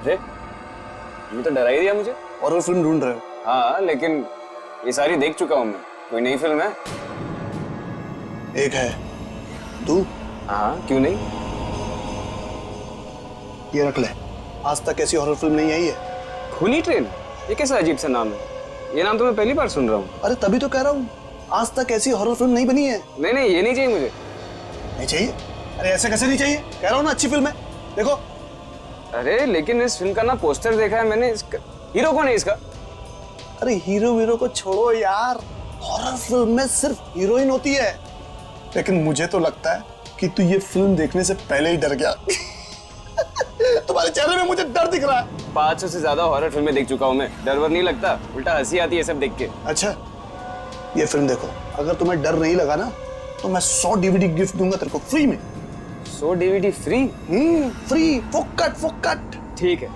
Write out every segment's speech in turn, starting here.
अरे ये तो डरा ही दिया मुझे। हॉरर फिल्म ढूंढ रहे हो? हाँ लेकिन ये सारी देख चुका हूँ मैं। कोई नई फिल्म है? एक है, तू। हाँ क्यों नहीं। ये रख ले, आज तक ऐसी हॉरर फिल्म नहीं आई है। खूनी ट्रेन, ये कैसा अजीब सा नाम है। ये नाम तो मैं पहली बार सुन रहा हूँ। अरे तभी तो कह रहा हूँ, आज तक ऐसी हॉरर फिल्म नहीं बनी है। नहीं नहीं ये नहीं चाहिए मुझे। नहीं चाहिए? अरे ऐसे कैसे नहीं चाहिए? कह रहा हूँ ना अच्छी फिल्म है, देखो। अरे लेकिन इस फिल्म का ना पोस्टर देखा है मैंने। इसका हीरो कौन है इसका? अरे हीरो वीरो को छोड़ो यार, हॉरर फिल्म में सिर्फ हीरोइन होती है। लेकिन मुझे तो लगता है कि तू ये फिल्म देखने से पहले ही डर गया। तुम्हारे चेहरे में मुझे डर दिख रहा है। 500 से ज्यादा हॉरर फिल्में देख चुका हूँ मैं। डर वर नहीं लगता, उल्टा हंसी आती है सब देख के। अच्छा ये फिल्म देखो, अगर तुम्हें डर नहीं लगा ना तो मैं 100 DVD गिफ्ट दूंगा तेरे को फ्री में। 100 DVD फ्री? फ्री, फोकट फोकट। ठीक है,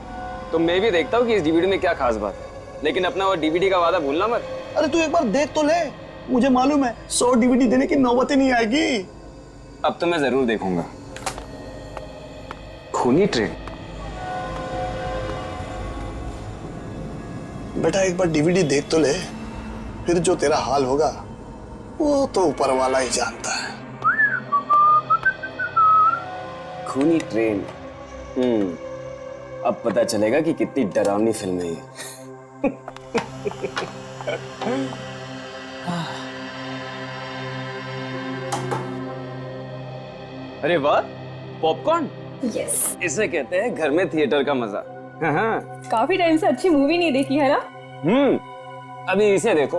तो मैं भी देखता हूँ कि इस DVD में क्या खास बात है। लेकिन अपना वो DVD का वादा भूलना मत। अरे तू एक बार देख तो ले, मुझे मालूम है 100 DVD देने की नौबत ही नहीं आएगी। अब तो मैं जरूर देखूंगा खूनी ट्रेन। बेटा एक बार DVD देख तो ले, फिर जो तेरा हाल होगा वो तो ऊपर वाला ही जानता है। खूनी ट्रेन। अब पता चलेगा कि कितनी डरावनी फिल्म है ये। अरे वाह, पॉपकॉर्न। यस। इसे कहते हैं घर में थिएटर का मजा। हाँ। काफी टाइम से अच्छी मूवी नहीं देखी है ना? अभी इसे देखो,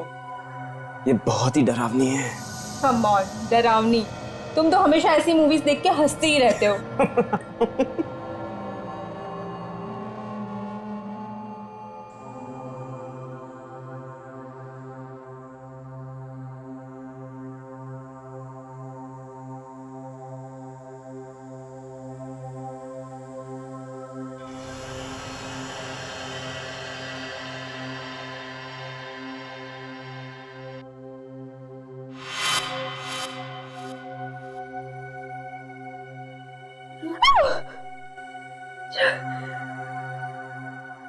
ये बहुत ही डरावनी है। कम ऑन, डरावनी? तुम तो हमेशा ऐसी मूवीज देख के हंसते ही रहते हो।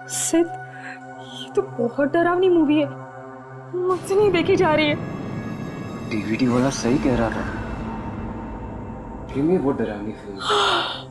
सिद्ध, ये तो बहुत डरावनी मूवी है, मुझसे नहीं देखी जा रही है। DVD वाला सही कह रहा था, फिल्म ये बहुत डरावनी फिल्म है।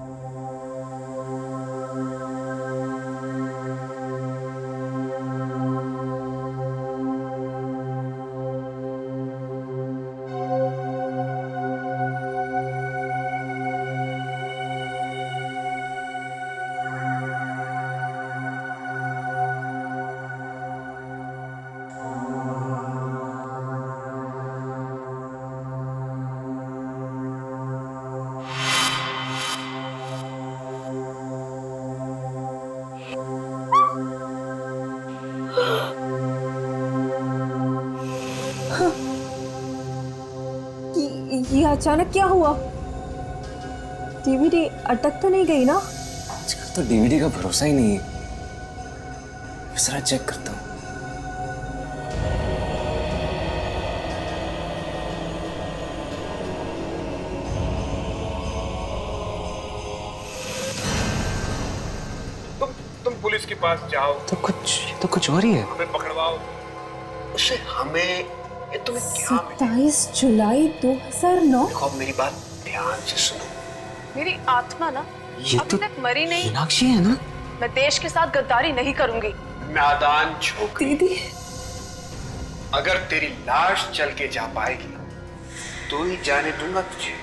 ये अचानक क्या हुआ? DVD अटक तो नहीं गई ना? आजकल तो DVD का भरोसा ही नहीं है। जरा चेक करता हूँ। तुम पुलिस के पास जाओ। तो कुछ और ही है। हमें पकड़वाओ। उसे हमें, ये तुम्हें क्या 27 जुलाई 2009। देखो मेरी बात ध्यान से सुनो। मेरी आत्मा ना ये अभी तो तक मरी नहीं। मीनाक्षी है ना? मैं देश के साथ गद्दारी नहीं करूंगी। नादान छोकरी, दीदी, अगर तेरी लाश चल के जा पाएगी तो ही जाने दूंगा तुझे।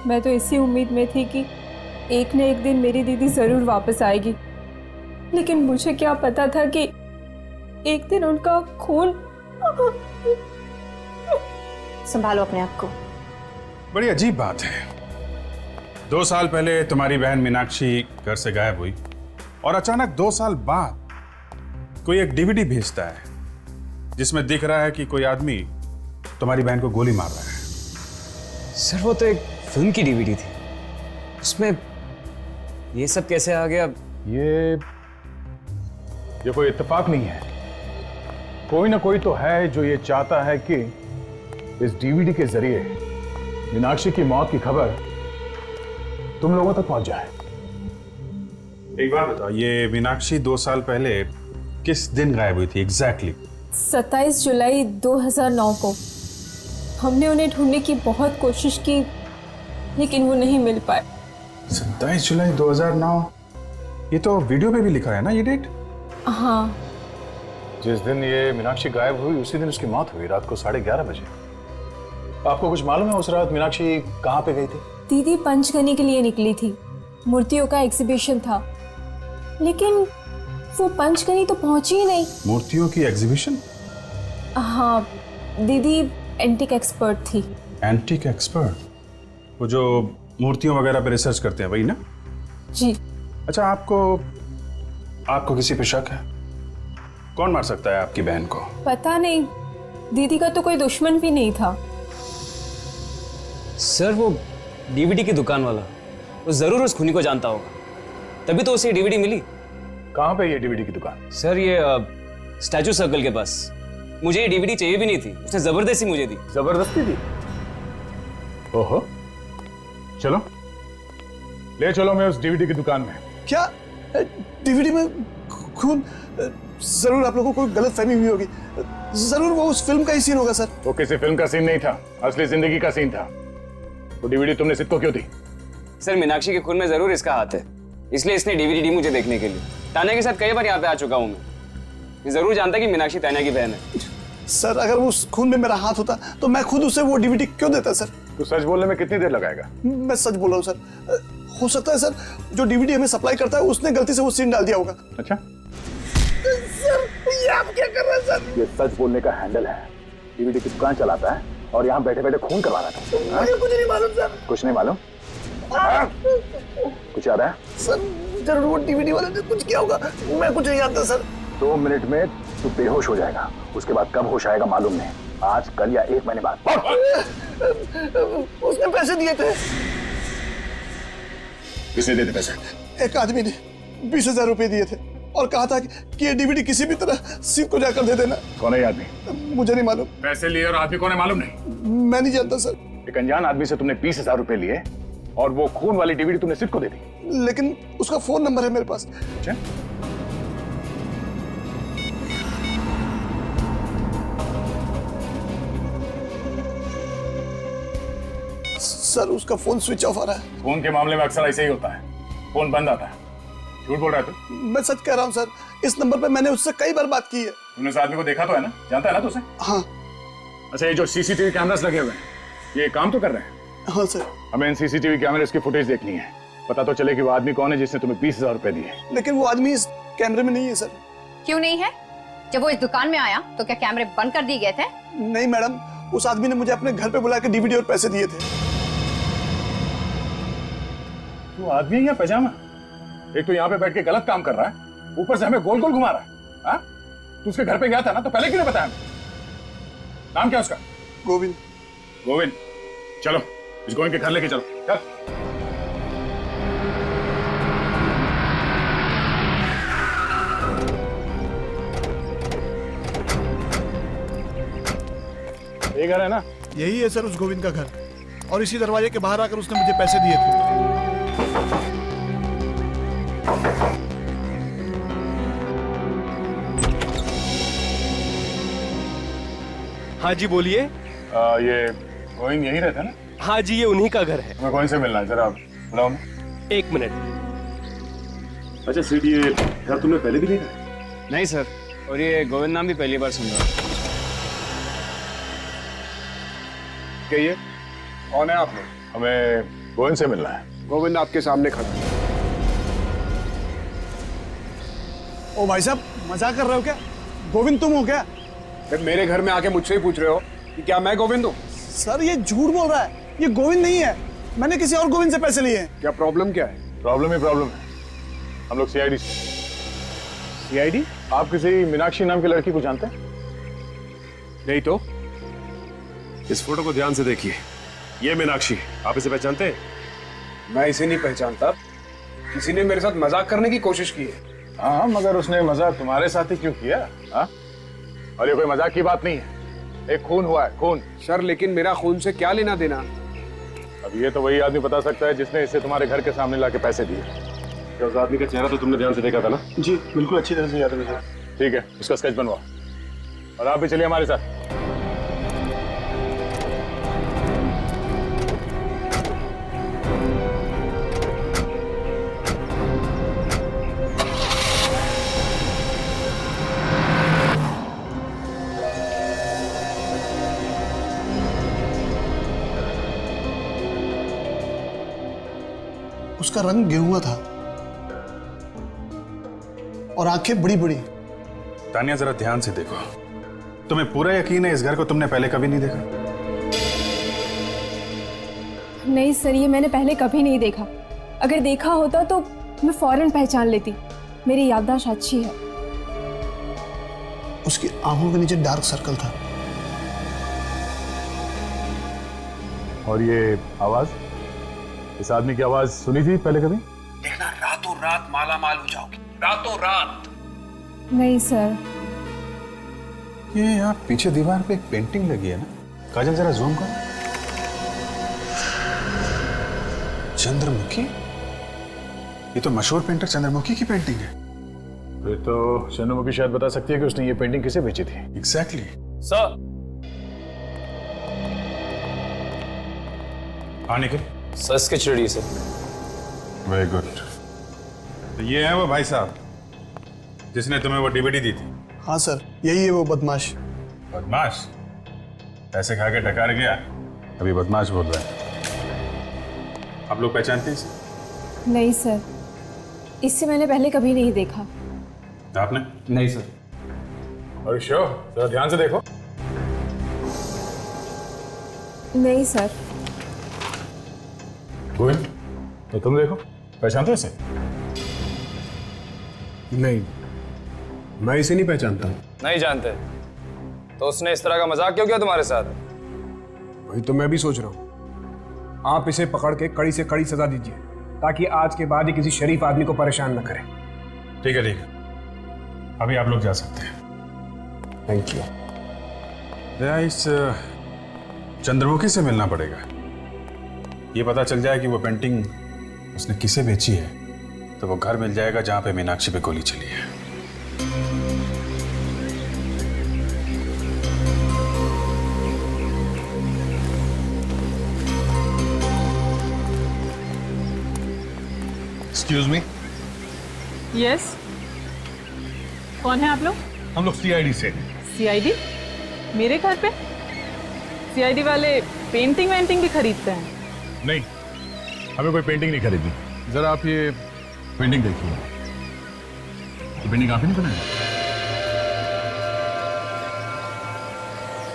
मैं तो इसी उम्मीद में थी कि एक न एक दिन मेरी दीदी जरूर वापस आएगी, लेकिन मुझे क्या पता था कि एक दिन उनका खून। संभालो अपने आप को। बड़ी अजीब बात है, 2 साल पहले तुम्हारी बहन मीनाक्षी घर से गायब हुई और अचानक 2 साल बाद कोई एक DVD भेजता है जिसमें दिख रहा है कि कोई आदमी तुम्हारी बहन को गोली मार रहा है। सर वो तो एक फिल्म की DVD थी, उसमें ये सब कैसे आ गया? ये कोई इत्तेफाक नहीं है, कोई ना कोई तो है जो ये चाहता है कि इस डीवीडी के जरिए मीनाक्षी की मौत की खबर तुम लोगों तक पहुंच जाए। एक बात बताओ, ये मीनाक्षी 2 साल पहले किस दिन गायब हुई थी एग्जैक्टली? 27 जुलाई 2009 को। हमने उन्हें ढूंढने की बहुत कोशिश की, लेकिन वो नहीं मिल पाए। 27 जुलाई 2009। ये तो वीडियो पे भी लिखा है ना ये डेट? हाँ, जिस दिन ये मीनाक्षी गायब हुई उसी दिन उसकी मौत हुई, रात को 11:30 बजे। आपको कुछ मालूम है उस रात मीनाक्षी कहाँ पे गई थी? दीदी पंचगनी के लिए निकली थी। मूर्तियों का एग्जीबिशन था, लेकिन वो पंचगनी तो पहुंची ही नहीं। मूर्तियों की एग्जीबिशन? हाँ, दीदी एंटिक एक्सपर्ट थी। Antique expert? वो जो मूर्तियों वगैरह पे रिसर्च करते हैं, वही ना? जी। अच्छा, आपको किसी पे शक है? कौन मार सकता है आपकी बहन को? पता नहीं, दीदी का तो कोई दुश्मन भी नहीं था। सर वो डीवीडी की दुकान वाला, वो जरूर उस खूनी को जानता होगा, तभी तो उसे डीवीडी मिली। कहाँ पे ये डीवीडी की दुकान? सर ये स्टैचू सर्कल के पास। मुझे ये डीवीडी चाहिए भी नहीं थी, उसने जबरदस्ती मुझे दी। जबरदस्ती थी? ओहो, चलो ले चलो मैं उस डीवीडी की दुकान में। क्या डीवीडी में खून? जरूर आप लोगों को कोई गलत फहमी हुई होगी। जरूर वो उस फिल्म का ही सीन होगा सर। वो किसी फिल्म का सीन नहीं था, असली जिंदगी का सीन था। वो डीवीडी तुमने सिद्ध को क्यों दी? सर मीनाक्षी के खून में जरूर इसका हाथ है, इसलिए इसने डीवीडी दी मुझे देखने के लिए। तान्या के साथ कई बार यहाँ पे आ चुका हूँ मैं। ये जरूर जानता कि मीनाक्षी तान्या की बहन है। सर अगर वो उस खून में मेरा हाथ होता तो मैं खुद उसे वो डीवीडी क्यों देता सर? तू सच बोलने में कितनी देर लगाएगा? मैं सच बोल रहा हूँ सर। हो सकता है सर जो डीवीडी हमें सप्लाई करता है उसने गलती से वो सीन डाल दिया होगा। अच्छा, सर ये आप क्या कर रहे हैं सर? ये सच बोलने का हैंडल है। डीवीडी की दुकान चलाता है और यहाँ बैठे बैठे खून करवा रहा था। मुझे कुछ नहीं मालूम सर। कुछ नहीं मालूम? कुछ याद है? सर जरूर वो डीवीडी वाले ने कुछ किया होगा, मैं कुछ नहीं जानता सर। 2 मिनट में तू बेहोश हो जाएगा, उसके बाद कब होश आएगा मालूम नहीं। आज, कल या 1 महीने बाद। उसने पैसे दिए थे। किसने दिए थे पैसे? एक आदमी ने 20,000 रुपए दिए थे और कहा था कि ये डीवीडी किसी भी तरह सिद्ध को जाकर दे देना। कौन है ये आदमी? मुझे नहीं मालूम। पैसे लिए और आदमी कौन है मालूम नहीं? मैं नहीं जानता सर। एक अनजान आदमी से तुमने 20,000 रुपए लिए और वो खून वाली डीवीडी तुमने सिद्ध को दे दी। लेकिन उसका फोन नंबर है मेरे पास। अच्छा, सर उसका फोन स्विच ऑफ आ रहा है। फोन के मामले में अक्सर ऐसे ही होता है, फोन बंद आता है। झूठ बोल रहा है तू? मैं सच कह रहा हूँ सर, इस नंबर पे मैंने उससे कई बार बात की है। तुमने उस आदमी को देखा तो है ना? जानता है ना तू उसे? हाँ। अच्छा, ये जो सीसीटीवी कैमरास लगे हुए हैं, ये काम तो कर रहे हैं? हाँ सर। हमें इन सीसीटीवी कैमरे की फुटेज देखनी है, पता तो चले कि वो आदमी कौन है जिसने तुम्हें 20,000 रुपए दिए। लेकिन वो आदमी इस कैमरे में नहीं है सर। क्यों नहीं है? जब वो इस दुकान में आया तो क्या कैमरे बंद कर दिए गए थे? नहीं मैडम, उस आदमी ने मुझे अपने घर पे बुला के डीवीडी और पैसे दिए थे। तू आदमी है या पैजामा? एक तो यहाँ पे बैठ के गलत काम कर रहा है, ऊपर से हमें गोल गोल घुमा रहा है। हाँ? तू उसके घर पे गया था ना, तो पहले क्यों नहीं बताया हमें? नाम क्या उसका? गोविंद। गोविंद, चलो इस गोविंद के घर लेके चलो। चल। ये घर है ना? यही है सर उस गोविंद का घर, और इसी दरवाजे के बाहर आकर उसने मुझे पैसे दिए थे। हाँ जी बोलिए। ये गोविंद यही रहता है ना? हाँ जी, ये उन्हीं का घर है। हमें गोविंद से मिलना है, जरा बुलाओ ना। 1 मिनट। अच्छा सीट, ये घर तुमने पहले भी देखा है? नहीं सर, और ये गोविंद नाम भी पहली बार सुन रहा हूँ। कहिए, कौन है आप लोग? हमें गोविंद से मिलना है। गोविंद आपके सामने खड़ा है। ओ भाई साहब, मजाक कर रहे हो क्या? गोविंद तुम हो क्या? फिर मेरे घर में आके मुझसे ही पूछ रहे हो कि क्या मैं गोविंद हूँ? सर ये झूठ बोल रहा है, ये गोविंद नहीं है। मैंने किसी और गोविंद से पैसे लिए हैं। क्या प्रॉब्लम क्या है? प्रॉब्लम ही प्रॉब्लम है। हम लोग सीआईडी से। सीआईडी? आप किसी मीनाक्षी नाम की लड़की को जानते हैं? नहीं तो। इस फोटो को ध्यान से देखिए, ये मीनाक्षी, आप इसे पहचानते हैं? मैं इसे नहीं पहचानता। किसी ने मेरे साथ मजाक करने की कोशिश की है। हाँ, मगर उसने मजाक तुम्हारे साथ ही क्यों किया? हाँ? और ये कोई मजाक की बात नहीं है। एक खून हुआ है, खून। सर लेकिन मेरा खून से क्या लेना देना? अब ये तो वही आदमी बता सकता है जिसने इसे तुम्हारे घर के सामने लाके पैसे दिए। क्या उस आदमी का चेहरा तो तुमने ध्यान से देखा था ना? जी बिल्कुल अच्छी तरह से याद है मुझे। ठीक है, उसका स्केच बनवाओ और आप भी चलिए हमारे साथ। उसका रंग गेहुआ था और आंखें बड़ी बड़ी। तानिया जरा ध्यान से देखो, तुम्हें पूरा यकीन है इस घर को तुमने पहले कभी नहीं देखा? नहीं सर, ये मैंने पहले कभी नहीं देखा। अगर देखा होता तो मैं फौरन पहचान लेती। मेरी याददाश्त अच्छी है। उसकी आंखों के नीचे डार्क सर्कल था। और ये आवाज, इस आदमी की आवाज सुनी थी पहले कभी? देखना रातों रात माला माल हो जाओगी, रातों रात। नहीं सर। ये यहाँ पीछे दीवार पे एक पेंटिंग लगी है ना, काजल जरा जूम करो। चंद्रमुखी, ये तो मशहूर पेंटर चंद्रमुखी की पेंटिंग है। फिर तो चंद्रमुखी शायद बता सकती है कि उसने ये पेंटिंग किसे बेची थी। एग्जैक्टली। सर। आने के sir sketch ready sir. Very good. तो ये है वो भाई साहब जिसने तुम्हें वो डीवीडी दी थी? हाँ सर, यही है वो बदमाश। बदमाश? पैसे खा के डकार गया, अभी बदमाश बोल रहा है। आप लोग पहचानते हैं इसे? नहीं सर, इससे मैंने पहले कभी नहीं देखा। आपने? नहीं सर। और श्योर, जरा ध्यान से देखो। नहीं सर। गोविंद, तो तुम देखो, पहचानते हो इसे? नहीं, मैं इसे नहीं पहचानता। नहीं जानते? तो उसने इस तरह का मजाक क्यों किया तुम्हारे साथ? वही तो मैं भी सोच रहा हूँ। आप इसे पकड़ के कड़ी से कड़ी सजा दीजिए ताकि आज के बाद ही किसी शरीफ आदमी को परेशान न करे। ठीक है ठीक है, अभी आप लोग जा सकते हैं। Thank you. दया, इस चंद्रमुखी से मिलना पड़ेगा। ये पता चल जाए कि वो पेंटिंग उसने किसे बेची है तो वो घर मिल जाएगा जहां पे मीनाक्षी पे गोली चली है। Excuse me. यस, कौन है आप लोग? हम लोग सीआईडी से। सीआईडी? मेरे घर पे? सीआईडी वाले पेंटिंग वेंटिंग भी खरीदते हैं? नहीं, हमें कोई पेंटिंग नहीं खरीदनी। जरा आप ये पेंटिंग देखिए। ये पेंटिंग आप ही नहीं बनाई?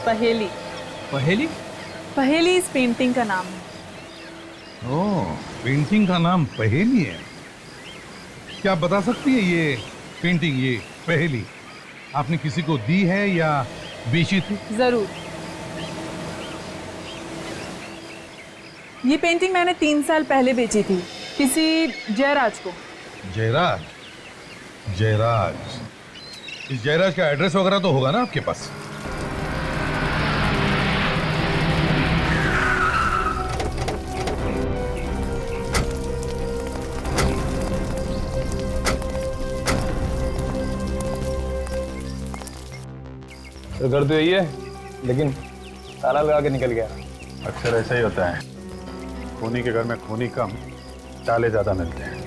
पहेली। पहेली? पहेली इस पेंटिंग का नाम है। ओह, पेंटिंग का नाम पहेली है। क्या आप बता सकती है ये पेंटिंग, ये पहेली आपने किसी को दी है या बेची थी? जरूर। ये पेंटिंग मैंने 3 साल पहले बेची थी किसी जयराज को। जयराज? जयराज, इस जयराज का एड्रेस वगैरह तो होगा ना आपके पास? तो घर तो यही है, लेकिन ताला लगा के निकल गया। अक्सर ऐसा ही होता है, खूनी के घर में खूनी कम, ताले ज्यादा मिलते हैं।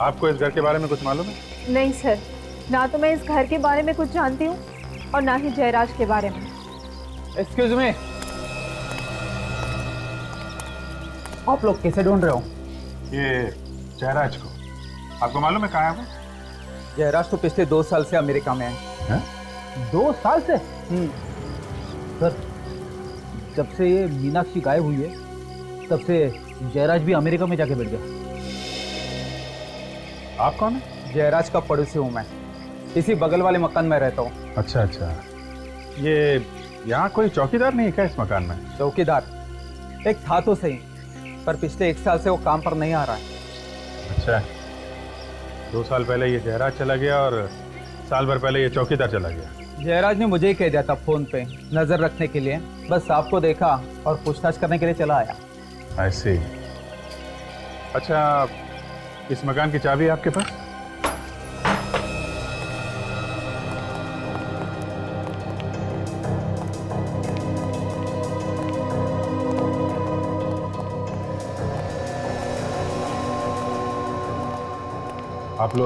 आपको इस घर के बारे में कुछ मालूम है? नहीं सर, ना तो मैं इस घर के बारे में कुछ जानती हूँ और ना ही जयराज के बारे में। एक्सक्यूज मी, आप लोग कैसे ढूंढ रहे हो? ये जयराज को आपको मालूम है कहाँ है वो? जयराज तो पिछले 2 साल से अमेरिका में है। 2 साल से? सर, जब से ये मीनाक्षी गायब हुई है तब से जयराज भी अमेरिका में जाके बैठ गया। आप कौन है? जयराज का पड़ोसी हूँ मैं, इसी बगल वाले मकान में रहता हूँ। अच्छा अच्छा, ये यहाँ कोई चौकीदार नहीं है क्या इस मकान में? चौकीदार एक था तो सही, पर पिछले 1 साल से वो काम पर नहीं आ रहा है। अच्छा, 2 साल पहले ये जयराज चला गया और साल भर पहले ये चौकीदार चला गया। जयराज ने मुझे ही कह दिया था फोन पे नजर रखने के लिए, बस आपको देखा और पूछताछ करने के लिए चला आया। ऐसे। अच्छा, इस मकान की चाबी आपके पास? आप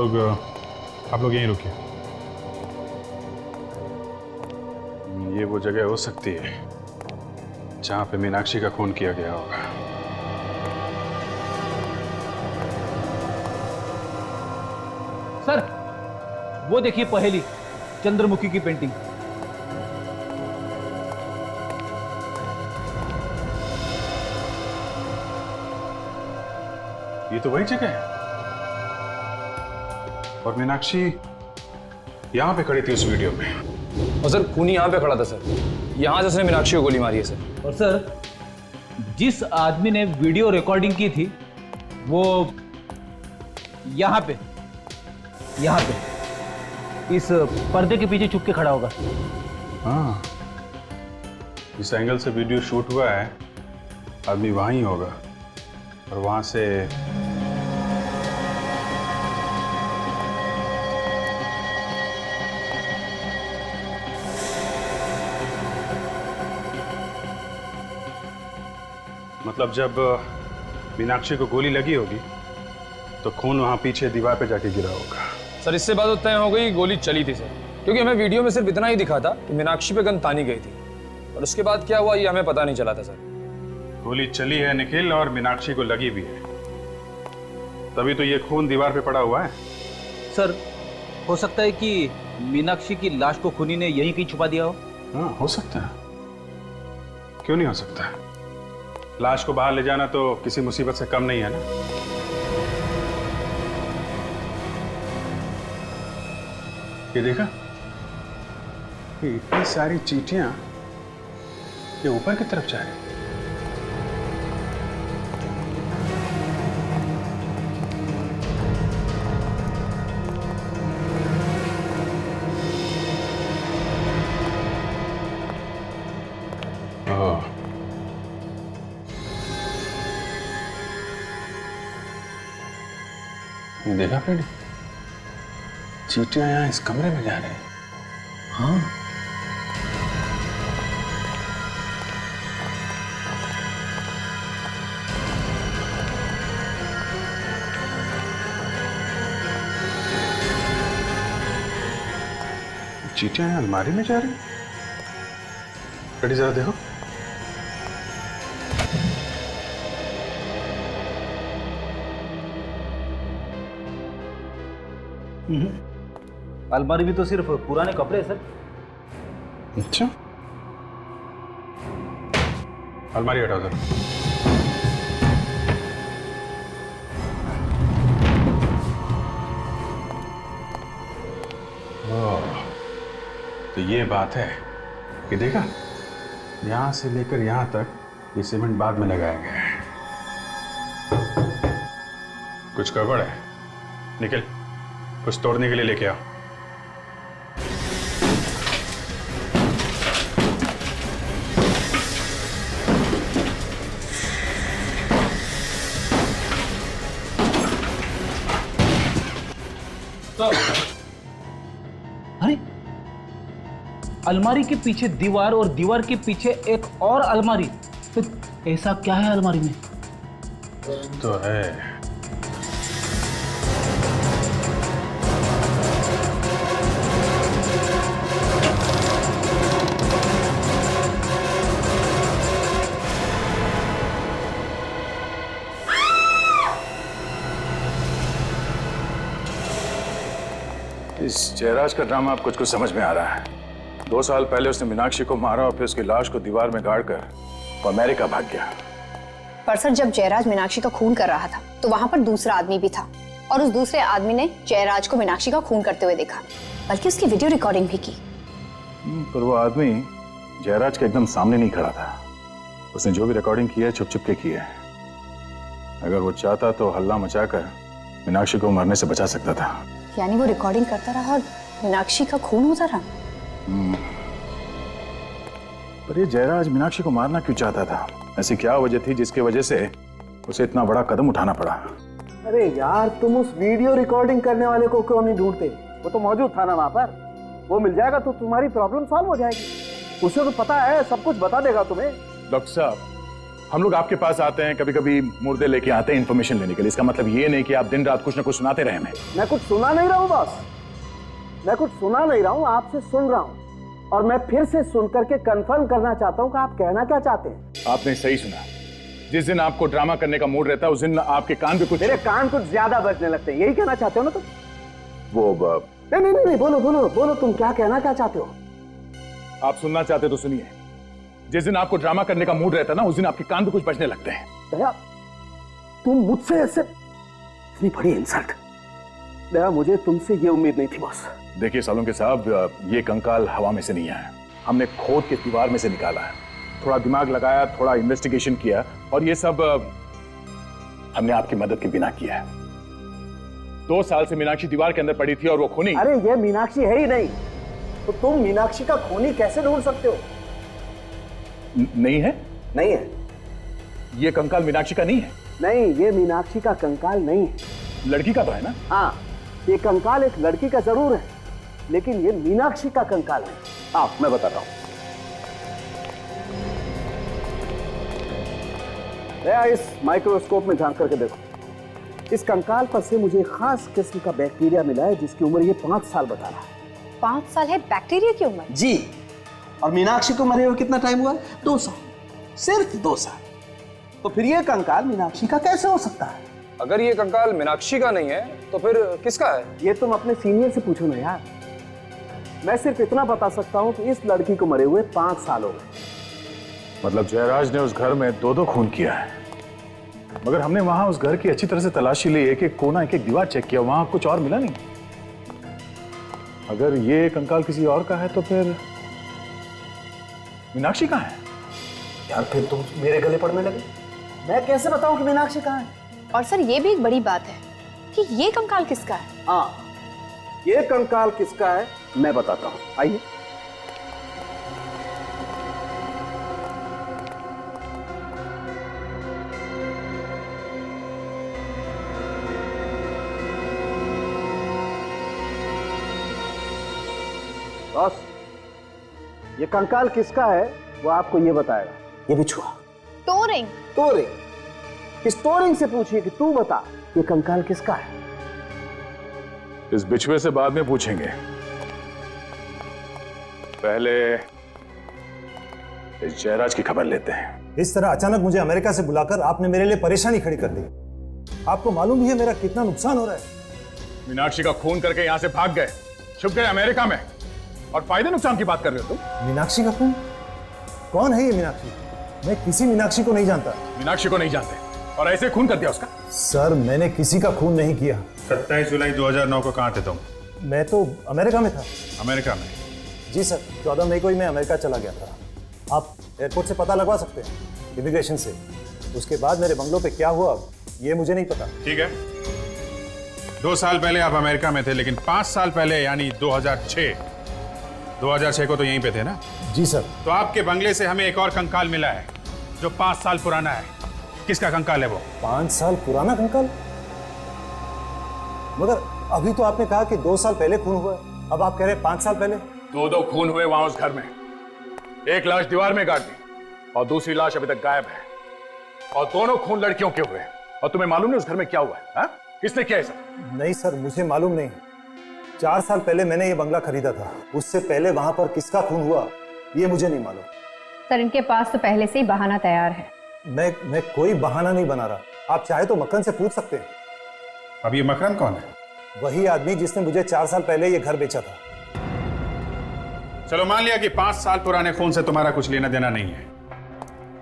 लोग यहीं रुकिए। ये वो जगह हो सकती है जहां पे मीनाक्षी का खून किया गया होगा। सर, वो देखिए पहेली, चंद्रमुखी की पेंटिंग। ये तो वही जगह है। और मीनाक्षी यहां पे खड़ी थी उस वीडियो में। और सर खूनी यहाँ पे खड़ा था सर, यहाँ से उसने मीनाक्षी को गोली मारी है सर। और सर, जिस आदमी ने वीडियो रिकॉर्डिंग की थी वो यहाँ पे इस पर्दे के पीछे छुप के खड़ा होगा। हाँ, इस एंगल से वीडियो शूट हुआ है, आदमी वहां ही होगा और वहां से मतलब जब मीनाक्षी को गोली लगी होगी तो खून वहां पीछे दीवार पे जाके गिरा होगा। सर इससे बात तो तय हो गई, गोली चली थी सर, क्योंकि हमें वीडियो में सिर्फ इतना ही दिखा था कि मीनाक्षी पे गन तानी गई थी और उसके बाद क्या हुआ ये हमें पता नहीं चला था सर। गोली चली है निखिल और मीनाक्षी को लगी भी है, तभी तो ये खून दीवार पे पड़ा हुआ है। सर, हो सकता है कि मीनाक्षी की लाश को खूनी ने यहीं कहीं छुपा दिया हो। हाँ, हो सकता है, क्यों नहीं हो सकता है? लाश को बाहर ले जाना तो किसी मुसीबत से कम नहीं है ना। ये देखा, ये इतनी सारी चींटियां ये ऊपर की तरफ जा रही हैं। ये देखा फ्रेंड, चींटियां यहाँ इस कमरे में जा रहे हैं। हाँ, चींटियां यहाँ अलमारी में जा रही हैं। फ्रेंडी जरा देखो। अलमारी भी तो सिर्फ पुराने कपड़े सर। अच्छा, अलमारी हटाओ सर। तो ये बात है कि देखा, यहां से लेकर यहां तक ये सीमेंट बाद में लगाया गया है। कुछ गड़बड़ है निखिल, कुछ तोड़ने के लिए लेके आओ। अरे, अलमारी के पीछे दीवार और दीवार के पीछे एक और अलमारी, तो ऐसा क्या है अलमारी में? तो है इस जयराज का ड्रामा अब कुछ समझ में आ रहा है। 2 साल पहले उसने मीनाक्षी को मारा और फिर उसकी लाश को दीवार में गाड़कर वो अमेरिका भाग गया। पर सर, जब जयराज मीनाक्षी का खून कर रहा था तो वहां पर दूसरा आदमी भी था और उस दूसरे आदमी ने जयराज को मीनाक्षी का खून करते हुए देखा, बल्कि उसकी वीडियो रिकॉर्डिंग भी की। पर वो आदमी जयराज के एकदम सामने नहीं खड़ा था। उसने जो भी रिकॉर्डिंग की है छुप छुप के की है। अगर वो चाहता तो हल्ला मचाकर मीनाक्षी को मरने से बचा सकता था। यानी वो रिकॉर्डिंग करता रहा और मीनाक्षी का खून होता रहा। पर ये जयराज मीनाक्षी को मारना क्यों चाहता था? ऐसी क्या वजह थी जिसकी वजह से उसे इतना बड़ा कदम उठाना पड़ा? अरे यार, तुम उस वीडियो रिकॉर्डिंग करने वाले को क्यों नहीं ढूंढते? वो तो मौजूद था ना वहां पर। वो मिल जाएगा तो तुम्हारी प्रॉब्लम सॉल्व हो जाएगी। उसे तो पता है, सब कुछ बता देगा तुम्हें। डॉक्टर साहब, हम लोग आपके पास आते हैं, कभी कभी मुर्दे लेके आते हैं इन्फॉर्मेशन लेने के लिए। इसका मतलब ये नहीं कि आप दिन रात कुछ ना कुछ सुनाते रहे हमें। मैं कुछ सुना नहीं रहा हूँ बॉस, मैं कुछ सुना नहीं रहा हूँ, आपसे सुन रहा हूँ। और मैं फिर से सुन करके कंफर्म करना चाहता हूँ कि आप कहना क्या चाहते हैं। आपने सही सुना। जिस दिन आपको ड्रामा करने का मूड रहता है उस दिन आपके कान पे कुछ, मेरे कान कुछ ज्यादा बजने लगते हैं। यही कहना चाहते हो ना तुम? वो नहीं, बोलो तुम क्या कहना क्या चाहते हो? आप सुनना चाहते तो सुनिए। जिस दिन आपको ड्रामा करने का मूड रहता है ना, उस दिन आपके कान पे कुछ बजने लगते हैं। दया, तुम मुझसे ऐसे, इतनी बड़ी इंसल्ट। दया, मुझे तुमसे ये उम्मीद नहीं थी बॉस। देखिए सालुंके साहब, ये कंकाल हवा में से नहीं आया, हमने खोद के दीवार में से निकाला है। थोड़ा दिमाग लगाया, थोड़ा इन्वेस्टिगेशन किया, और ये सब हमने आपकी मदद के बिना किया है। 2 साल से मीनाक्षी दीवार के अंदर पड़ी थी और वो खूनी। अरे ये मीनाक्षी है ही नहीं, तो तुम मीनाक्षी का खूनी कैसे ढूंढ सकते हो? नहीं है? नहीं है। ये कंकाल मीनाक्षी का नहीं है? नहीं, ये मीनाक्षी का कंकाल नहीं है। लड़की का तो है ना? हाँ, ये कंकाल एक लड़की का जरूर है, लेकिन ये मीनाक्षी का कंकाल है। हाँ, मैं बताता हूं। इस माइक्रोस्कोप में झांक करके देखो। इस कंकाल पर से मुझे खास किस्म का बैक्टीरिया मिला है जिसकी उम्र ये 5 साल बता रहा है। 5 साल है बैक्टीरिया की उम्र? जी। और मीनाक्षी को मरे हुए कितना टाइम हुआ? 2 साल, सिर्फ 2 साल। तो फिर ये कंकाल मीनाक्षी का कैसे हो सकता है? अगर ये कंकाल मीनाक्षी का नहीं है तो फिर किसका है? ये तुम अपने सीनियर से पूछो ना यार। मैं सिर्फ इतना बता सकता हूँ कि इस लड़की को मरे हुए 5 साल हो गए। मतलब जयराज ने उस घर में 2-2 खून किया है। मगर हमने वहां उस घर की अच्छी तरह से तलाशी ली, एक एक कोना, एक एक दीवार चेक किया, वहां कुछ और मिला नहीं। अगर ये कंकाल किसी और का है तो फिर मीनाक्षी कहाँ है? यार फिर तुम मेरे गले पड़ने लगे। मैं कैसे बताऊं कि मीनाक्षी कहाँ है? और सर ये भी एक बड़ी बात है कि ये कंकाल किसका है। हाँ, ये कंकाल किसका है मैं बताता हूँ, आइए। बॉस, ये कंकाल किसका है वो आपको ये बताएगा। ये बिछुआ टोरिंग। टोरिंग से पूछिए कि तू बता ये कंकाल किसका है। इस बिछुए से बाद में पूछेंगे, पहले इस जयराज की खबर लेते हैं। इस तरह अचानक मुझे अमेरिका से बुलाकर आपने मेरे लिए परेशानी खड़ी कर दी। आपको मालूम ही है मेरा कितना नुकसान हो रहा है। मीनाक्षी का खून करके यहां से भाग गए, छुप गए अमेरिका में, और फायदे नुकसान की बात कर रहे हो तुम। मीनाक्षी का खून? कौन है ये मीनाक्षी? मैं किसी मीनाक्षी को नहीं जानता। मीनाक्षी को नहीं जानते और ऐसे खून कर दिया उसका? सर मैंने किसी का खून नहीं किया। 27 जुलाई 2009 को कहाँ थे तुम? मैं तो अमेरिका में था। अमेरिका में? जी सर, 14 मई को ही मैं अमेरिका चला गया था। आप एयरपोर्ट से पता लगवा सकते हैं, इमिग्रेशन से। उसके बाद मेरे बंगलों पे क्या हुआ ये मुझे नहीं पता। ठीक है, 2 साल पहले आप अमेरिका में थे, लेकिन 5 साल पहले यानी 2006 को तो यहीं पे थे ना? जी सर। तो आपके बंगले से हमें एक और कंकाल मिला है जो 5 साल पुराना है। किसका कंकाल है वो? 5 साल पुराना कंकाल? मगर अभी तो आपने कहा कि 2 साल पहले खून हुआ, अब आप कह रहे हैं 5 साल पहले। 2 खून हुए वहां उस घर में। एक लाश दीवार में गाड़ दी और दूसरी लाश अभी तक गायब है, और दोनों खून लड़कियों के हुए। और तुम्हें मालूम नहीं उस घर में क्या हुआ है? हा? किसने किया ऐसा? नहीं सर, मुझे मालूम नहीं। 4 साल पहले मैंने ये बंगला खरीदा था, उससे पहले वहां पर किसका खून हुआ ये मुझे नहीं मालूम। सर इनके पास तो पहले से ही बहाना तैयार है। मैं कोई बहाना नहीं बना रहा। आप चाहे तो मक्खन से पूछ सकते हैं। अब ये मकरन कौन है? वही आदमी जिसने मुझे 4 साल पहले ये घर बेचा था। चलो मान लिया कि 5 साल पुराने खून से तुम्हारा कुछ लेना देना नहीं है,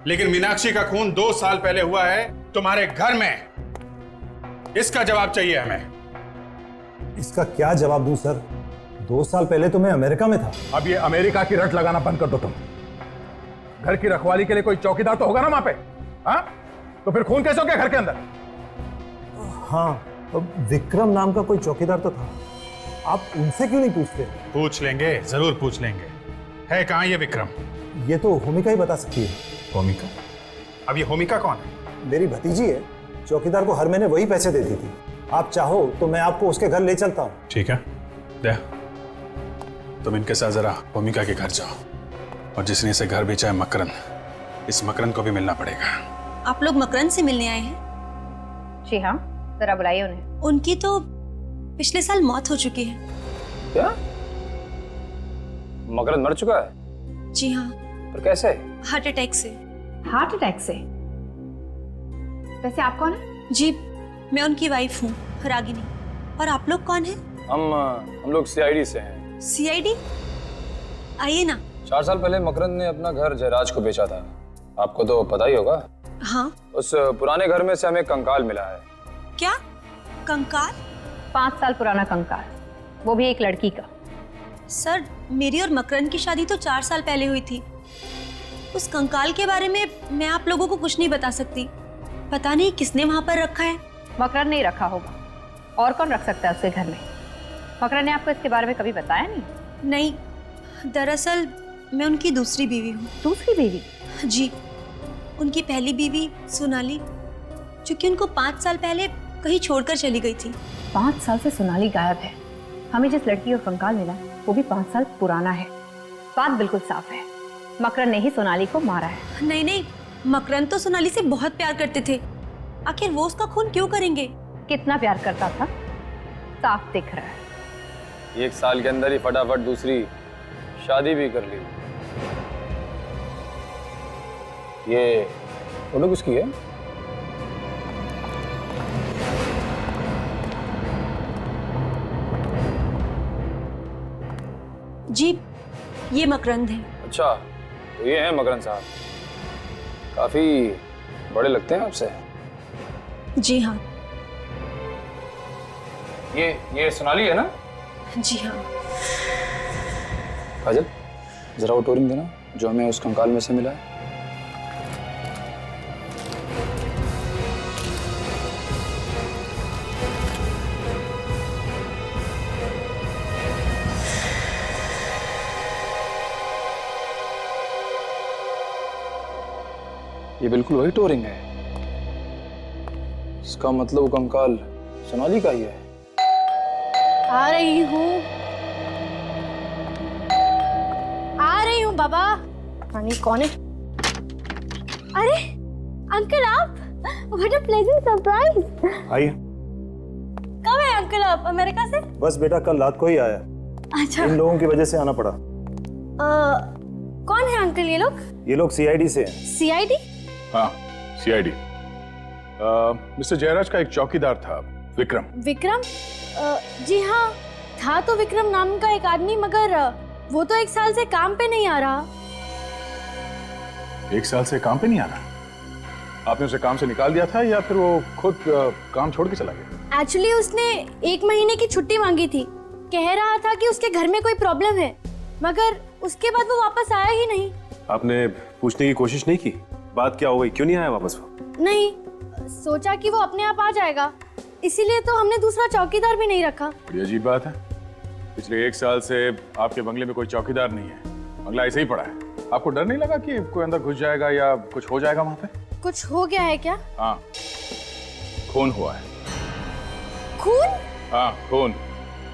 लेकिन मीनाक्षी का खून 2 साल पहले हुआ है तुम्हारे घर में। इसका जवाब चाहिए हमें। इसका क्या जवाब दूं सर? 2 साल पहले तो मैं अमेरिका में था। अब ये अमेरिका की रट लगाना बंद कर दो तुम। घर की रखवाली के लिए कोई चौकीदार तो होगा ना वहां पे? हाँ? तो फिर खून कैसे हो गया घर के अंदर? हाँ, विक्रम नाम का कोई चौकीदार तो था। आप उनसे क्यों नहीं पूछते? पूछ लेंगे, जरूर पूछ लेंगे। है कहाँ ये विक्रम? ये तो होमिका ही बता सकती है। होमिका? अब ये होमिका कौन है? मेरी भतीजी है, चौकीदार को हर महीने वही पैसे देती थी। आप चाहो तो मैं आपको उसके घर ले चलता हूँ। ठीक है, दे। तुम इनके साथ जरा होमिका के घर जाओ, और जिसने इसे घर बेचा है मकरंद, इस मकरंद को भी मिलना पड़ेगा। आप लोग मकरंद से मिलने आए हैं? जी हाँ, जरा बुलाइए उन्हें। उनकी तो पिछले साल मौत हो चुकी है। क्या? मकरंद मर चुका है? जी हाँ। पर कैसे? हार्ट अटैक से। हार्ट अटैक से? वैसे आप कौन है? जी, मैं उनकी वाइफ हूँ, रागिनी। और आप लोग कौन हैं? हम लोग सीआईडी से हैं। सीआईडी? आइए ना। 4 साल पहले मकरंद ने अपना घर जयराज को बेचा था, आपको तो पता ही होगा। हाँ। उस पुराने घर में से हमें कंकाल मिला है। क्या? कंकाल? 5 साल पुराना कंकाल, वो भी एक लड़की का। सर, मेरी और मकरंद की शादी तो 4 साल पहले हुई थी। उस कंकाल के बारे में मैं आप लोगों को कुछ नहीं बता सकती। पता नहीं किसने वहां पर रखा है। मकरंद नहीं रखा होगा, और कौन रख सकता है उसके घर में? मकरंद ने आपको इसके बारे में कभी बताया नहीं? नहीं, दरअसल मैं उनकी दूसरी बीवी हूँ। दूसरी बीवी? जी, उनकी पहली बीवी सोनाली, जो कि उनको 5 साल पहले कहीं छोड़कर चली गई थी। 5 साल से सोनाली गायब है। हमें जिस लड़की का कंकाल मिला वो भी 5 साल पुराना है। बात बिल्कुल साफ है, मकरंद ने ही सोनाली को मारा है। नहीं नहीं, मकरंद तो सोनाली से बहुत प्यार करते थे। आखिर वो उसका खून क्यों करेंगे? कितना प्यार करता था साफ दिख रहा है। 1 साल के अंदर ही फटाफट दूसरी शादी भी कर ली। ये फोटो किसकी है? जी, ये मकरंद है। अच्छा, तो ये है मकरंद साहब। काफी बड़े लगते हैं आपसे। जी हाँ। ये सोनाली है ना? जी हाँ। काजल, जरा वो टोरिंग देना जो हमें उस कंकाल में से मिला है। ये बिल्कुल वही टोरिंग है। इसका मतलब वो कंकाल सोनाली का ही है। आ रही हूँ बाबा। रानी कौन है? अरे अंकल आप, व्हाट अ प्लेजेंट सरप्राइज। आइए। कब है अंकल आप अमेरिका से? बस बेटा कल रात को ही आया। अच्छा। इन लोगों की वजह से आना पड़ा। कौन है अंकल ये लोग? ये लोग सीआईडी से हैं। सीआईडी? हाँ, सीआईडी। मिस्टर जयराज का एक चौकीदार था, विक्रम। विक्रम? जी हाँ, था तो विक्रम नाम का एक आदमी, मगर वो तो 1 साल से काम पे नहीं आ रहा। 1 साल से काम पे नहीं आ रहा? आपने उसे काम से निकाल दिया था या फिर वो खुद काम छोड़ के चला गया? एक्चुअली उसने 1 महीने की छुट्टी मांगी थी। कह रहा था कि उसके घर में कोई प्रॉब्लम है, मगर उसके बाद वो वापस आया ही नहीं। आपने पूछने की कोशिश नहीं की बात क्या हो गई, क्यों नहीं आया वापस वो? नहीं, सोचा कि वो अपने आप आ जाएगा, इसीलिए तो हमने दूसरा चौकीदार भी नहीं रखा। बड़ी अजीब बात है। पिछले 1 साल से आपके बंगले में कोई चौकीदार नहीं है, बंगला ऐसे ही पड़ा है। आपको डर नहीं लगा कि कोई अंदर घुस जाएगा या कुछ हो जाएगा वहां पे? कुछ हो गया है क्या? हाँ, खून हुआ है। खून? हाँ, खून।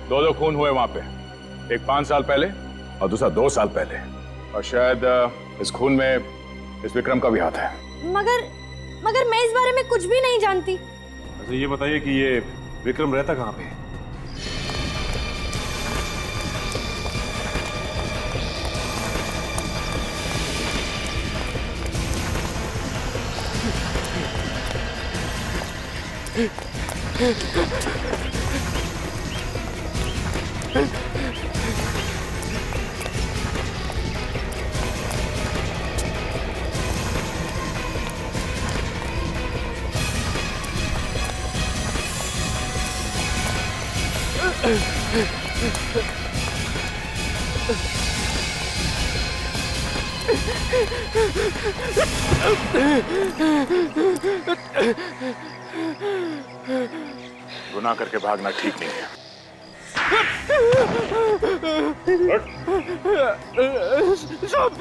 2 खून हुए वहां पे। एक 5 साल पहले और दूसरा 2 साल पहले। और शायद इस खून में इस विक्रम का भी हाथ है। मगर मैं इस बारे में कुछ भी नहीं जानती। अच्छा ये बताइए कि ये विक्रम रहता कहाँ पे? गुनाह करके भागना ठीक नहीं है। साहब,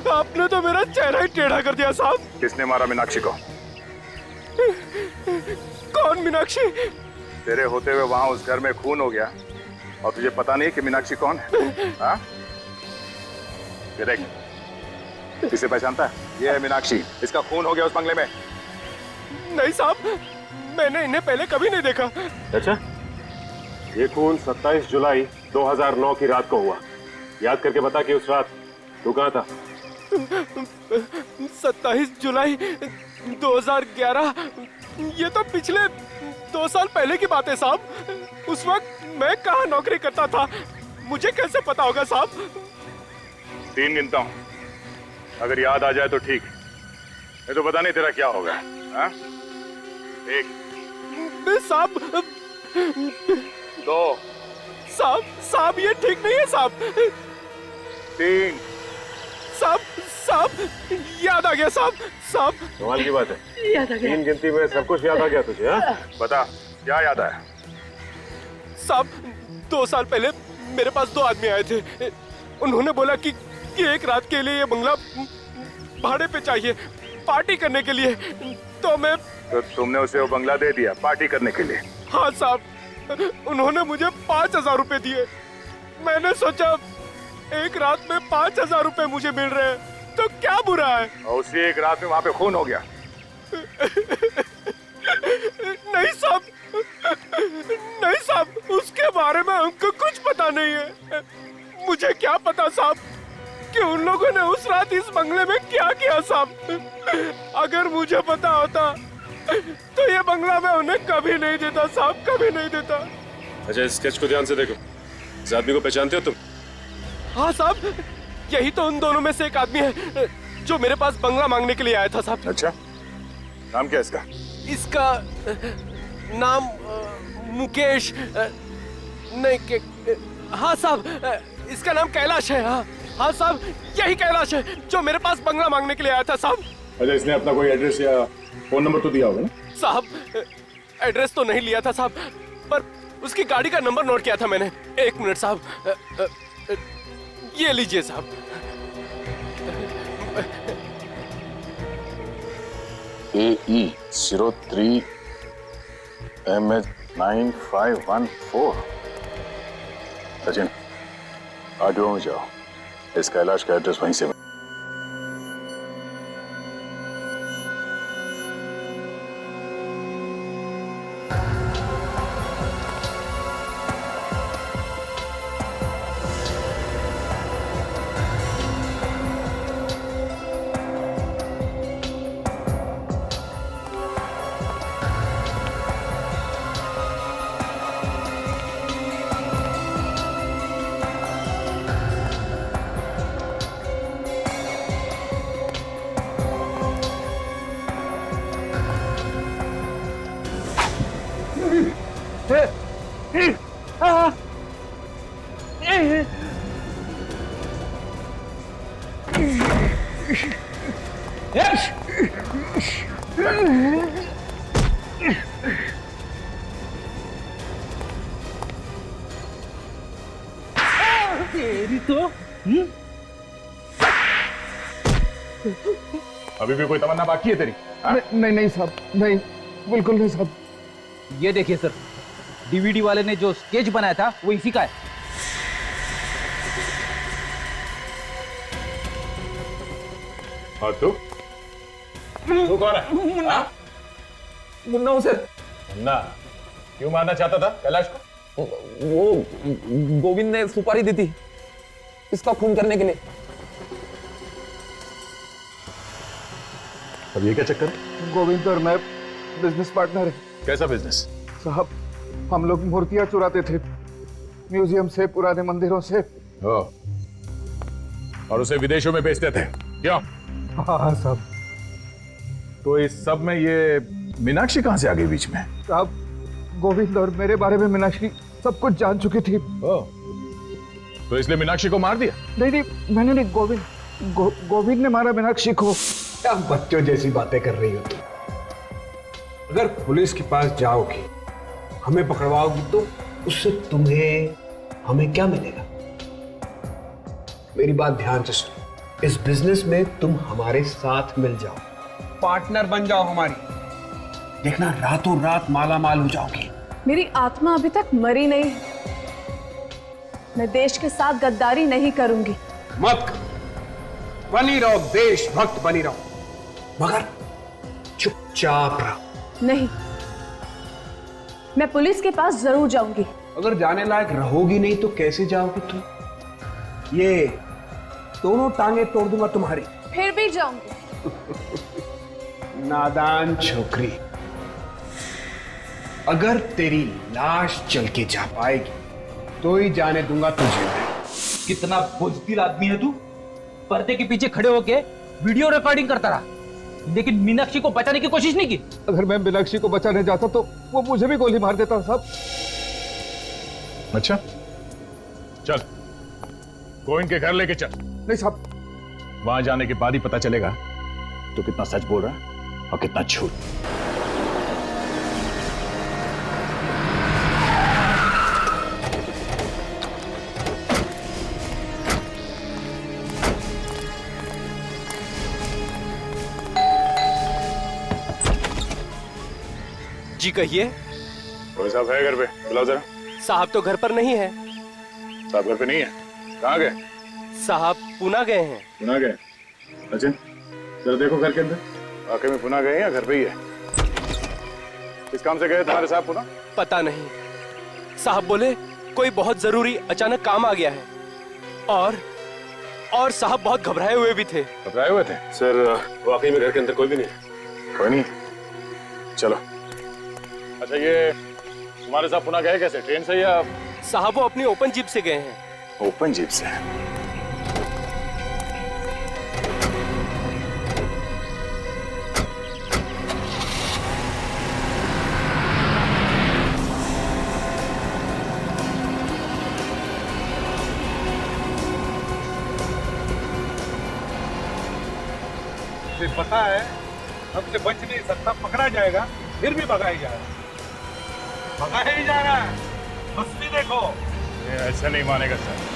आपने तो मेरा चेहरा ही टेढ़ा कर दिया साहब। किसने मारा मीनाक्षी को? कौन मीनाक्षी? तेरे होते हुए वहां उस घर में खून हो गया और तुझे पता नहीं कि मीनाक्षी कौन है? हाँ? ये देख, किसे पहचानता है? ये है मीनाक्षी, इसका खून हो गया उस बंगले में। नहीं साहब, मैंने इन्हें पहले कभी नहीं देखा। अच्छा, ये खून 27 जुलाई 2009 की रात को हुआ। याद करके बता कि उस रात तू कहाँ था? 27 जुलाई 2011, ये तो पिछले 2 साल पहले की बात है साहब। उस वक्त मैं कहाँ नौकरी करता था, मुझे कैसे पता होगा साहब? 3 गिनता हूँ, अगर याद आ जाए तो ठीक, नहीं तो पता नहीं तेरा क्या होगा। हाँ? 1 साहब, 2 साहब ये ठीक नहीं है साहब। 3 साहब, याद आ गया साहब। कमाल की बात है, याद आ गया। 3 गिनती में सब कुछ याद आ गया तुझे? हाँ? बता, क्या याद आया? साहब, 2 साल पहले मेरे पास 2 आदमी आए थे। उन्होंने बोला कि एक रात के लिए ये बंगला भाड़े पे चाहिए, पार्टी करने के लिए। तो मैं तो तुमने उसे वो बंगला दे दिया पार्टी करने के लिए? हाँ साहब, उन्होंने मुझे 5,000 रुपए दिए। मैंने सोचा एक रात में 5,000 रुपए मुझे मिल रहे हैं तो क्या बुरा है। और उसी एक रात में वहां पे खून हो गया? नहीं साहब, उसके बारे में हमको कुछ पता नहीं है। मुझे क्या पता साहब कि उन लोगों ने उस रात इस बंगले में क्या किया साहब। अगर मुझे पता होता तो ये बंगला मैं उन्हें कभी नहीं देता साहब, कभी नहीं देता। अच्छा, इस स्केच को ध्यान से देखो, इस आदमी को पहचानते हो तुम? हाँ साहब, यही तो उन दोनों में से एक आदमी है जो मेरे पास बंगला मांगने के लिए आया था साहब। अच्छा, नाम क्या है इसका? इसका नाम मुकेश नहीं, हाँ साहब, इसका नाम कैलाश है। हाँ साहब, यही कैलाश है जो मेरे पास बंगला मांगने के लिए आया था साहब। अच्छा, इसने अपना कोई एड्रेस या फोन नंबर तो दिया होगा ना? साहब, एड्रेस तो नहीं लिया था साहब, पर उसकी गाड़ी का नंबर नोट किया था मैंने। 1 मिनट साहब, ये लीजिए साहब। AE 03 MH 9514। सचिन, आगे जाओ, इस कैलाश का एड्रेस वहीं से। तेरी तो अभी भी कोई तमन्ना बाकी है तेरी? नहीं साहब, नहीं, बिल्कुल नहीं साहब। ये देखिए सर, डीवीडी वाले ने जो स्केच बनाया था वो इसी का है। और तू कौन है? मुन्ना हूं सर। मुन्ना, क्यों मारना चाहता था कैलाश को? वो गोविंद ने सुपारी दी थी इसका खून करने के लिए। अब ये क्या चक्कर है? गोविंद और मैं बिजनेस पार्टनर है। कैसा बिजनेस? साहब, हम लोग मूर्तियां चुराते थे म्यूजियम से, पुराने मंदिरों से। और उसे विदेशों में बेचते थे, क्यों? हाँ साहब। तो इस सब में ये मीनाक्षी कहां से आ गई बीच में? साहब, गोविंद और मेरे बारे में मीनाक्षी सब कुछ जान चुकी थी। तो इसलिए मीनाक्षी को मार दिया? नहीं, मैंने नहीं, गोविंद ने मारा मीनाक्षी को। क्या बच्चों जैसी बातें कर रही हो तुम? अगर पुलिस के पास जाओगी हमें पकड़वाओगी तो उससे तुम्हें हमें क्या मिलेगा? मेरी बात ध्यान से सुनो। इस बिजनेस में तुम हमारे साथ मिल जाओ, पार्टनर बन जाओ हमारी, देखना रातों रात माला माल हो जाओगी। मेरी आत्मा अभी तक मरी नहीं है। मैं देश के साथ गद्दारी नहीं करूंगी। मत करो, बनी रहो, देशभक्त बनी रहो, मगर चुपचाप रहो। नहीं, मैं पुलिस के पास जरूर जाऊंगी। अगर जाने लायक रहोगी नहीं तो कैसे जाओगी तुम? ये दोनों टांगे तोड़ दूंगा तुम्हारी। फिर भी जाऊंगी। नादान छोकरी, अगर तेरी लाश चल के जा पाएगी तो ही जाने दूंगा तुझे। कितना बुज़दिल आदमी है तू। पर्दे के पीछे खड़े होके वीडियो रिकॉर्डिंग करता रहा, लेकिन मीनाक्षी को बचाने की कोशिश नहीं की। अगर मैं मीनाक्षी को बचाने जाता तो वो मुझे भी गोली मार देता साहब। अच्छा चल, गोविंद के घर लेके चल। नहीं साहब, वहां जाने के बाद ही पता चलेगा तो कितना सच बोल रहा है और कितना झूठ। जी कहिए। कोई साहब है घर पे? बुलाओ जरा। साहब तो घर पर नहीं है। साहब घर पे नहीं है? कहाँ गए? साहब पुणे गए हैं। पुणे गए? अच्छा जरा देखो घर के अंदर, वाकई में पुणे गए या घर पे ही है? किस काम से गए तुम्हारे साहब पुणे? पता नहीं, साहब बोले कोई बहुत जरूरी अचानक काम आ गया है। और साहब बहुत घबराए हुए भी थे। घबराए हुए थे? सर वाकई में घर के अंदर कोई भी नहीं। कोई नहीं? चलो। अच्छा ये तुम्हारे साहब पुणे गए कैसे, ट्रेन से या? साहब वो अपनी ओपन जीप से गए हैं। ओपन जीप से? पता है हमसे बच नहीं सकता, पकड़ा जाएगा, फिर भी भगाया जाएगा। भगाया ही जा रहा है, मस्ती देखो। ये ऐसा नहीं मानेगा सर।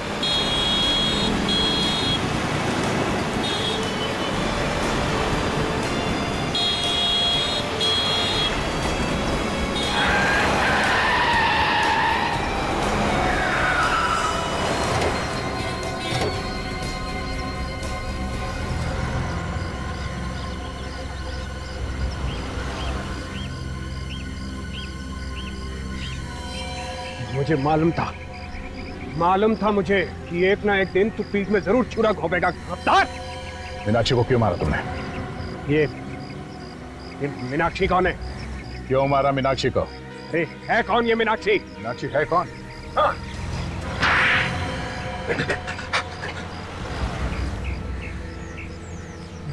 मुझे मालूम था मुझे कि एक ना एक दिन तू पीठ में जरूर छुरा घोंपेगा। मीनाक्षी को क्यों मारा तुमने? ये मीनाक्षी कौन है? क्यों मारा मीनाक्षी को? है कौन ये मीनाक्षी? मीनाक्षी है कौन? हाँ।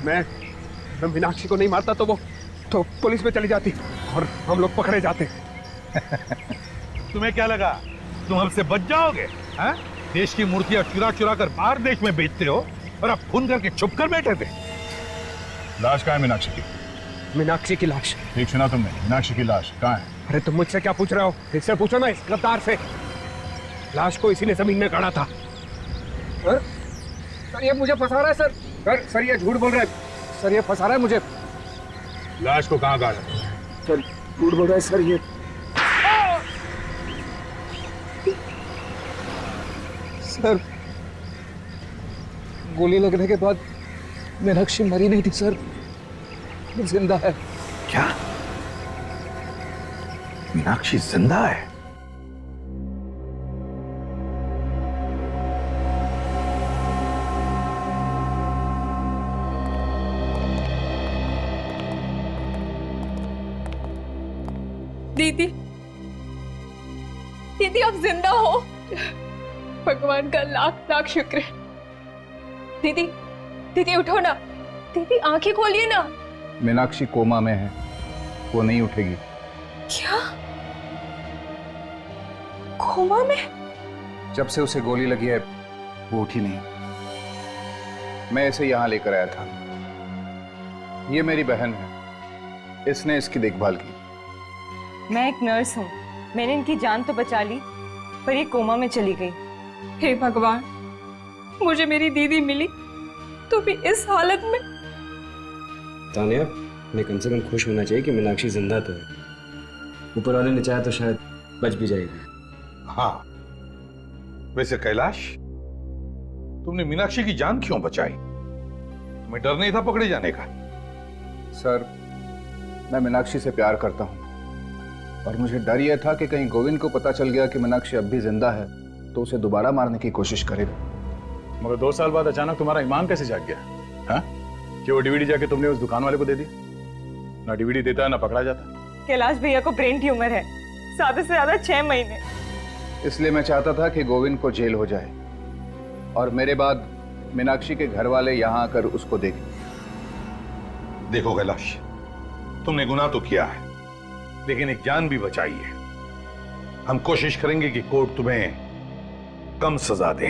मैं मीनाक्षी को नहीं मारता तो वो तो पुलिस में चली जाती और हम लोग पकड़े जाते। तुम्हें क्या लगा तुम हमसे बच जाओगे? हाँ? देश की मूर्तियां चुरा चुरा कर बाहर देश में बेचते हो और अब खून करके छुप कर बैठे थे। लाश कहाँ है मीनाक्षी की? मीनाक्षी की लाश? ठीक सुना तुमने, मीनाक्षी की लाश कहाँ है? अरे तुम मुझसे क्या पूछ रहे हो? इससे पूछो ना, इस गद्दार से। लाश को इसी ने जमीन में गाड़ा था। सर ये मुझे फंसा रहा है सर। सर ये झूठ बोल रहा है सर, ये फंसा रहा है मुझे। लाश को कहाँ गाड़ा? सर झूठ बोल रहा है सर ये। सर गोली लगने के बाद मीनाक्षी मरी नहीं थी सर, जिंदा है। क्या? मीनाक्षी जिंदा है? दीदी, दीदी आप जिंदा हो। भगवान का लाख लाख शुक्र है। दीदी, दीदी उठो ना। दीदी आंखें खोलिए ना। मीनाक्षी कोमा में है, वो नहीं उठेगी। क्या? कोमा में? जब से उसे गोली लगी है वो उठी नहीं। मैं इसे यहां लेकर आया था। ये मेरी बहन है, इसने इसकी देखभाल की। मैं एक नर्स हूँ, मैंने इनकी जान तो बचा ली, पर ये कोमा में चली गई। हे भगवान, मुझे मेरी दीदी मिली तो भी इस हालत में। तानिया, मैं कम से कम खुश होना चाहिए कि मीनाक्षी जिंदा तो है। ऊपर वाले ने चाहा तो शायद बच भी जाएगी। हाँ, वैसे कैलाश, तुमने मीनाक्षी की जान क्यों बचाई? तुम्हें डर नहीं था पकड़े जाने का? सर, मैं मीनाक्षी से प्यार करता हूँ और मुझे डर यह था कि कहीं गोविंद को पता चल गया कि मीनाक्षी अब भी जिंदा है तो उसे दोबारा मारने की कोशिश करेगा। मगर 2 साल बाद अचानक तुम्हारा ईमान कैसे जाग गया? हाँ? कि वो डीवीडी जाके तुमने उस दुकान वाले को दे दी? ना डीवीडी देता ना पकड़ा जाता। कैलाश भैया को ब्रेन ट्यूमर है, ज्यादा से ज्यादा 6 महीने। इसलिए मैं चाहता था कि गोविंद को जेल हो जाए और मेरे बाद मीनाक्षी के घर वाले यहाँ आकर उसको देखें। देखो कैलाश, तुमने गुनाह तो किया है, लेकिन एक जान भी बचाई है। हम कोशिश करेंगे कि कोर्ट तुम्हें कम सजा दे।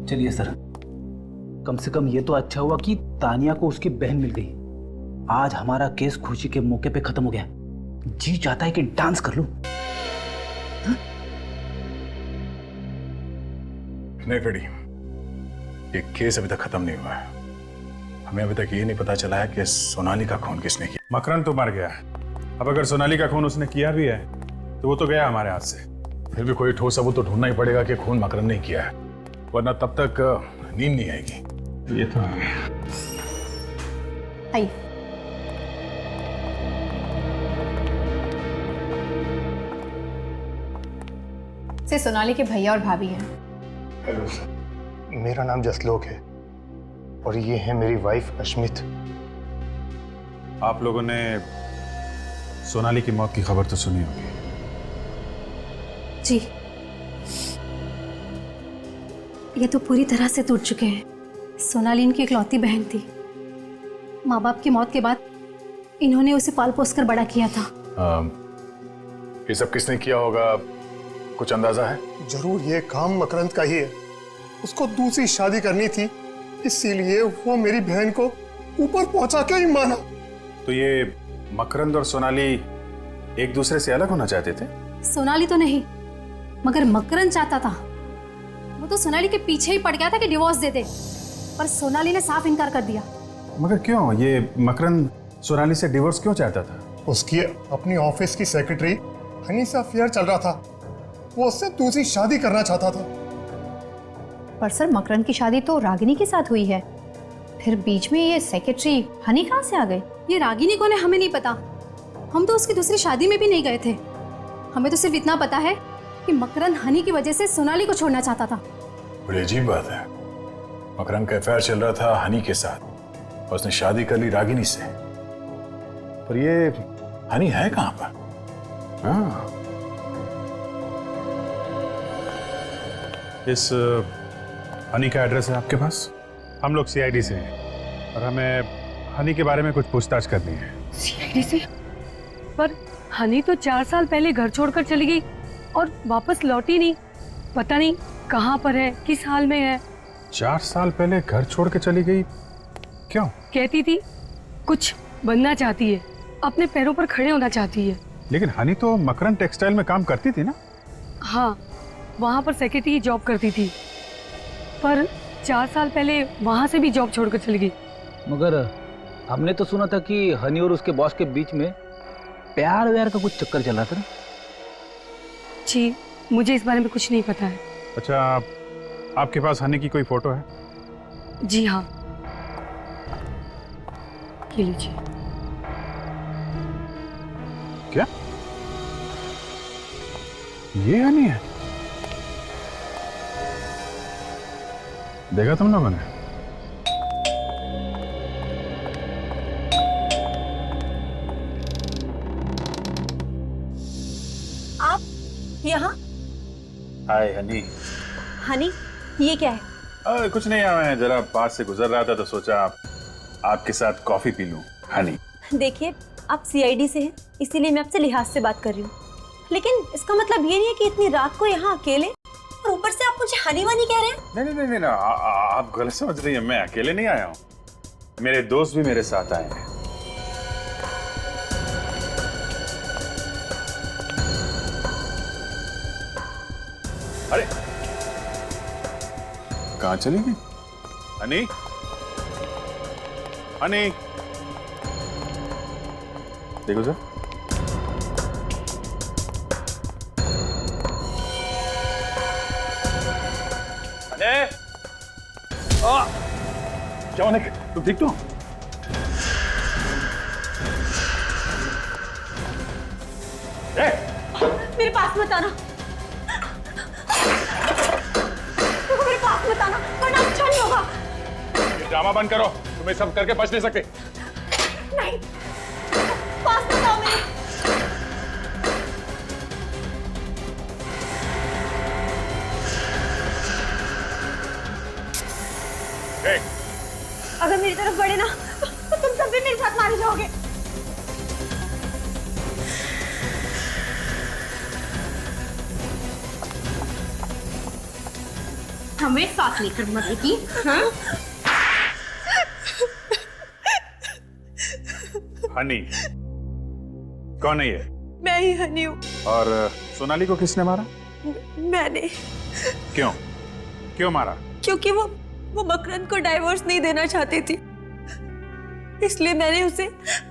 चलिए सर, कम से कम ये तो अच्छा हुआ कि तानिया को उसकी बहन मिल गई। आज हमारा केस खुशी के मौके पे खत्म हो गया। जी चाहता है कि डांस कर लूं। नहीं फ्रेडी, ये केस अभी तक खत्म नहीं हुआ है। हमें अभी तक ये नहीं पता चला है कि सोनाली का खून किसने किया। मकरंद तो मर गया है, अब अगर सोनाली का खून उसने किया भी है तो वो तो गया हमारे हाथ से। फिर भी कोई ठोस सबूत तो ढूंढना ही पड़ेगा कि खून मकरंद ने किया है, वरना तब तक नींद नहीं आएगी। ये तो आइए। से सोनाली के भैया और भाभी हैं। हेलो सर, मेरा नाम जसलोक है और ये है मेरी वाइफ अश्मित। आप लोगों ने सोनाली की मौत की खबर तो सुनी होगी। जी, ये तो पूरी तरह से टूट चुके हैं। सोनाली इनकी इकलौती बहन थी। माँ बाप की मौत के बाद इन्होंने उसे पाल पोस कर बड़ा किया था। ये सब किसने किया होगा, कुछ अंदाजा है? जरूर ये काम मकरंद का ही है। उसको दूसरी शादी करनी थी, इसीलिए वो मेरी बहन को ऊपर पहुंचा के ही माना। तो ये मकरंद और सोनाली एक दूसरे से अलग होना चाहते थे? सोनाली तो नहीं, मगर मकरंद चाहता था। वो तो सोनाली के पीछे ही पड़ गया था कि डिवोर्स दे दे, पर सोनाली ने साफ इनकार कर दिया। मगर क्यों? ये मकरंद सोनाली से डिवोर्स क्यों चाहता था? उसकी अपनी ऑफिस की सेक्रेटरी हनी से अफेयर चल रहा था, वो उससे दूसरी शादी करना चाहता था। पर सर, मकरंद की शादी तो रागिनी के साथ हुई है, फिर बीच में ये सेक्रेटरी हनी कहाँ से आ गई? ये रागिनी कौन है हमें नहीं पता। हम तो उसकी दूसरी शादी में भी नहीं गए थे। हमें तो सिर्फ इतना पता है कि मकरंद हनी की वजह से सोनाली को छोड़ना चाहता था। बड़ी अजीब बात है, मकरंद का अफेयर चल रहा था हनी के साथ और उसने शादी कर ली रागिनी से। पर ये हनी है कहां पर? हाँ, इस हनी का एड्रेस है आपके पास? हम लोग सीआईडी से हैं और हमें हनी के बारे में कुछ पूछताछ करनी है। सीआईडी से? पर हनी तो 4 साल पहले घर छोड़कर चली गई और वापस लौटी नहीं। पता नहीं कहाँ पर है, किस हाल में है। 4 साल पहले घर छोड़ के चली गई? क्यों? कहती थी कुछ बनना चाहती है, अपने पैरों पर खड़े होना चाहती है। लेकिन हनी तो मकरंद टेक्सटाइल में काम करती थी ना? हाँ, वहाँ पर सेक्रेटरी जॉब करती थी, पर 4 साल पहले वहाँ से भी जॉब छोड़कर चली गई। मगर हमने तो सुना था कि हनी और उसके बॉस के बीच में प्यार व्यार का कुछ चक्कर चला था ना? जी, मुझे इस बारे में कुछ नहीं पता है। अच्छा, आपके पास हनी की कोई फोटो है? जी हाँ, ये लीजिए। क्या ये हनी है? देखा तुम लोगों ने? आप यहाँ? हाय हनी। हनी, ये क्या है? कुछ नहीं, मैं जरा पास से गुजर रहा था तो सोचा आपके साथ कॉफी पी लूं। हनी, देखिए, आप सीआईडी से हैं, इसीलिए मैं आपसे लिहाज से बात कर रही हूँ। लेकिन इसका मतलब ये नहीं है कि इतनी रात को यहाँ अकेले, और ऊपर से आप मुझे हनी वानी कह रहे हैं। नहीं नहीं नहीं, आप गलत समझ रही हैं। मैं अकेले नहीं आया हूँ, मेरे दोस्त भी मेरे साथ आए हैं। कहाँ चली गई? हनी, हनी, देखो सर। क्या होने? तुम ठीक तो? मेरे पास मत आना, मेरे पास मत आना, वरना अच्छा नहीं होगा। ये ड्रामा बंद करो, तुम्हें सब करके बच नहीं सकते। नहीं, पास मत आओ मेरे। अगर मेरी तरफ बढ़े ना तो तुम सब भी मेरे साथ मारे जाओगे। हमें साथ लेकर मरेगी? हाँ? हनी कौन है ये? मैं ही हनी हूँ। और सोनाली को किसने मारा? मैंने। क्यों? क्यों मारा? क्योंकि वो मकरंद को डाइवोर्स नहीं देना चाहती थी, इसलिए मैंने उसे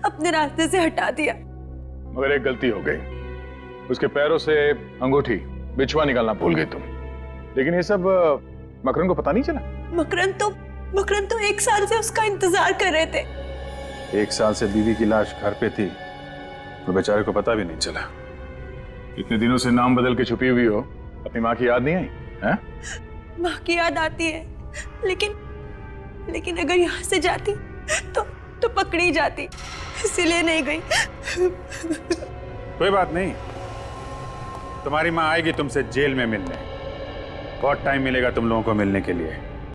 अपने रास्ते से हटा दिया। मगर एक गलती हो गई, उसके पैरों से अंगूठी बिछुआ निकालना भूल गई तुम। लेकिन ये सब मकरंद को पता नहीं चला? मकरंद तो 1 साल से उसका इंतजार कर रहे थे। 1 साल से बीवी की लाश घर पे थी, तो बेचारे को पता भी नहीं चला। इतने दिनों से नाम बदल के छुपी हुई हो, अपनी माँ की याद नहीं आई? हैं? माँ की याद आती है, लेकिन अगर यहाँ से जाती तो पकड़ी जाती, इसीलिए नहीं गई। कोई बात नहीं, तुम्हारी माँ आएगी तुमसे जेल में मिलने। बहुत टाइम मिलेगा तुम लोगों को मिलने के लिए।